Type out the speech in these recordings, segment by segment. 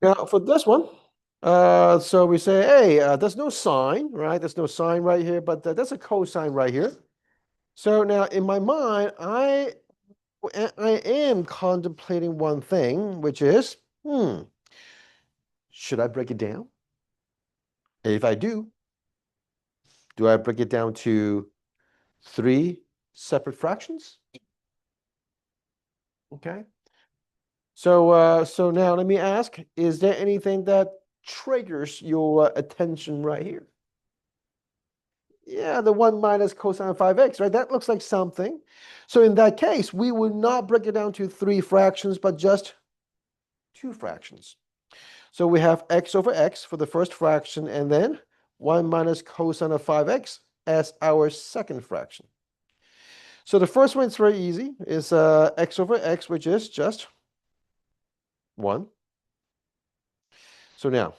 Now for this one, so we say, hey, there's no sine, right? There's no sine right here, but there's a cosine right here. So now in my mind, I am contemplating one thing, which is, should I break it down? If I do I break it down to three separate fractions? Okay. So now let me ask, is there anything that triggers your attention right here? Yeah, the 1 minus cosine 5x, right? That looks like something. So in that case, we would not break it down to three fractions, but just two fractions. So we have x over x for the first fraction, and then 1 minus cosine of 5x as our second fraction. So the first one is very easy, is x over x, which is just 1. So now,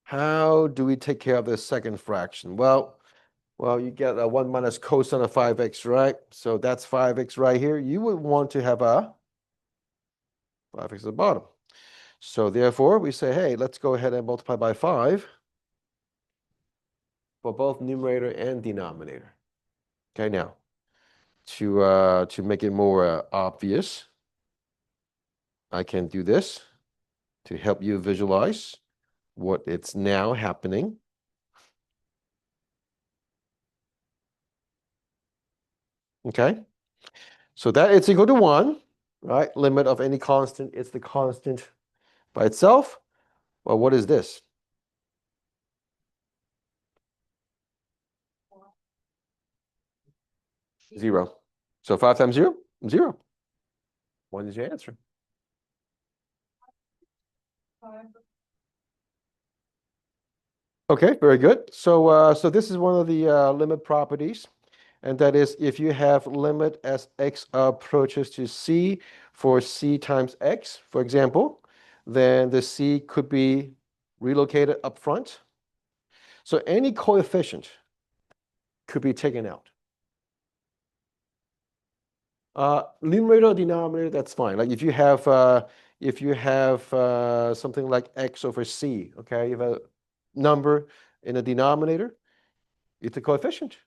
how do we take care of the second fraction? Well, you get a 1 minus cosine of 5x, right? So that's 5x right here. You would want to have a 5x at the bottom. So therefore, we say, hey, let's go ahead and multiply by 5 for both numerator and denominator. Okay, now, to make it more obvious, I can do this to help you visualize what it's now happening. Okay, so that it's equal to 1, right? Limit of any constant, it's the constant by itself. Well, what is this? 0. So 5 times 0? 0. 1 is your answer. Okay, very good. So this is one of the limit properties, and that is if you have limit as x approaches to c for c times x, for example, then the c could be relocated up front. So any coefficient could be taken out. Numerator or denominator, that's fine. Like if you have something like x over c, okay, you have a number in a denominator, it's a coefficient.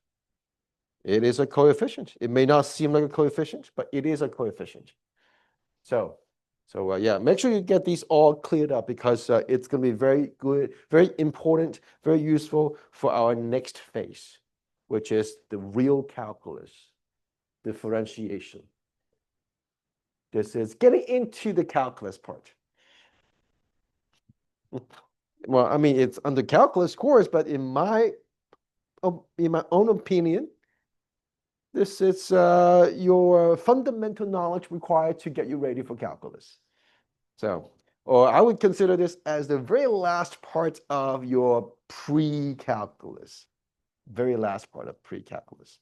It is a coefficient. It may not seem like a coefficient, but it is a coefficient. So yeah, make sure you get these all cleared up because it's going to be very good, very important, very useful for our next phase, which is the real calculus, differentiation. This is getting into the calculus part. Well, I mean, it's under calculus course, but in my own opinion, this is your fundamental knowledge required to get you ready for calculus. So, or I would consider this as the very last part of your pre-calculus. Very last part of pre-calculus.